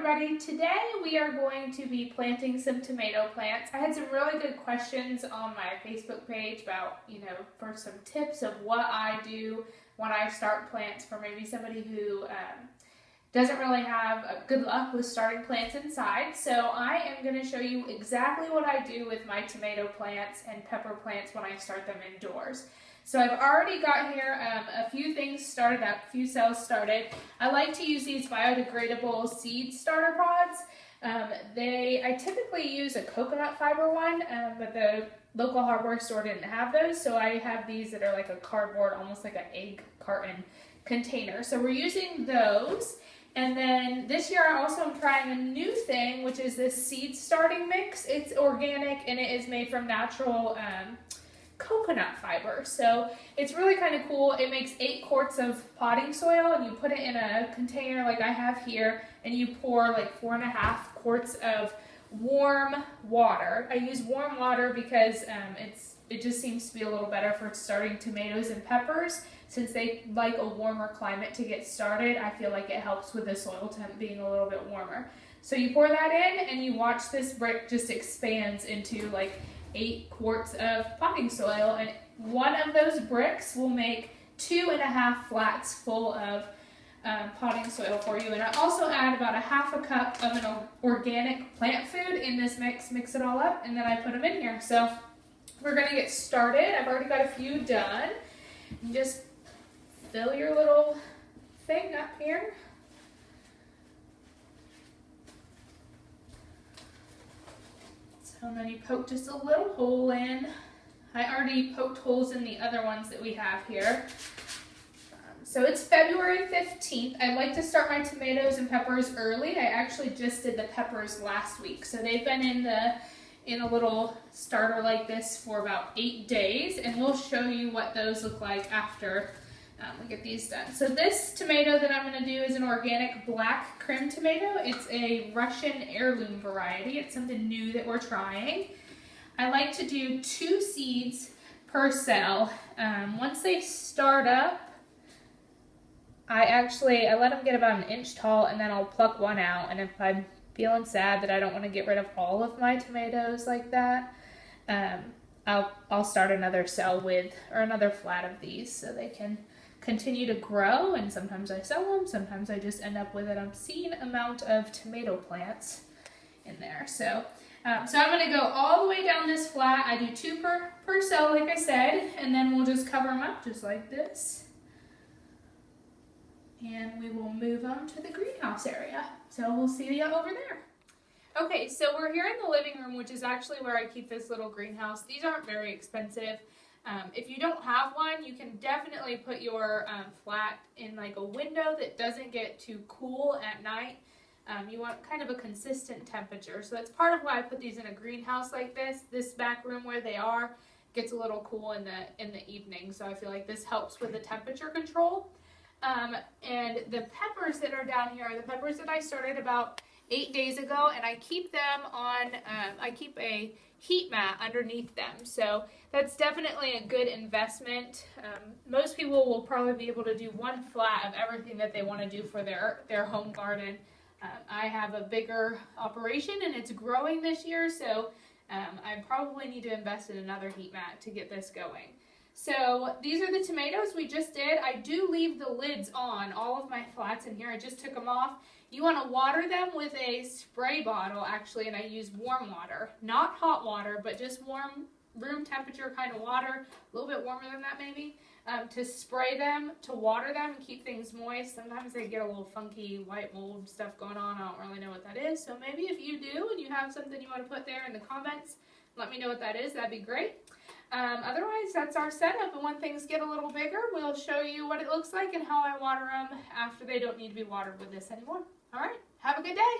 everybody. Today we are going to be planting some tomato plants. I had some really good questions on my Facebook page about, for some tips of what I do when I start plants for maybe somebody who doesn't really have good luck with starting plants inside. So I am going to show you exactly what I do with my tomato plants and pepper plants when I start them indoors. So I've already got here a few things started up, a few cells started. I like to use these biodegradable seed starter pods. I typically use a coconut fiber one, but the local hardware store didn't have those, so I have these that are like a cardboard, almost like an egg carton container. So we're using those. And then this year I also am trying a new thing, which is this seed starting mix. It's organic and it is made from natural coconut fiber. So it's really kind of cool. It makes 8 quarts of potting soil and you put it in a container like I have here, and you pour like 4.5 quarts of warm water. I use warm water because it just seems to be a little better for starting tomatoes and peppers. Since they like a warmer climate to get started, I feel like it helps with the soil temp being a little bit warmer. So you pour that in and you watch this brick just expands into like 8 quarts of potting soil, and one of those bricks will make 2.5 flats full of potting soil for you. And I also add about 1/2 cup of an organic plant food in this mix it all up, and then I put them in here. So we're gonna get started. I've already got a few done. You just fill your little thing up here. And then you poke just a little hole in. I already poked holes in the other ones that we have here. So it's February 15th. I like to start my tomatoes and peppers early. I actually just did the peppers last week. So they've been in a little starter like this for about 8 days, and we'll show you what those look like after we get these done. So this tomato that I'm going to do is an organic black crim tomato. It's a Russian heirloom variety. It's something new that we're trying. I like to do 2 seeds per cell. Once they start up, I let them get about 1 inch tall, and then I'll pluck one out. And if I'm feeling sad that I don't want to get rid of all of my tomatoes like that, I'll start another cell or another flat of these so they can continue to grow. And sometimes I sell them, sometimes I just end up with an obscene amount of tomato plants in there. So I'm going to go all the way down this flat. I do 2 per cell, like I said, and then we'll just cover them up just like this. And we will move them to the greenhouse area. So we'll see you over there. Okay, so we're here in the living room, which is actually where I keep this little greenhouse. These aren't very expensive. If you don't have one, you can definitely put your flat in like a window that doesn't get too cool at night. You want kind of a consistent temperature. So that's part of why I put these in a greenhouse like this. This back room where they are gets a little cool in the evening. So I feel like this helps with the temperature control. And the peppers that are down here are the peppers that I started about 8 days ago, and I keep them on, I keep a heat mat underneath them. So that's definitely a good investment. Most people will probably be able to do 1 flat of everything that they want to do for their home garden. I have a bigger operation and it's growing this year, so I probably need to invest in another heat mat to get this going. So these are the tomatoes we just did. I do leave the lids on, all of my flats in here. I just took them off. You want to water them with a spray bottle, actually, and I use warm water. Not hot water, but just warm, room temperature kind of water, a little bit warmer than that maybe, to spray them, to water them and keep things moist. Sometimes they get a little funky white mold stuff going on. I don't really know what that is. So maybe if you do and you have something you want to put there in the comments, let me know what that is. That'd be great. Otherwise, that's our setup, and when things get a little bigger, we'll show you what it looks like and how I water them after they don't need to be watered with this anymore. All right, have a good day.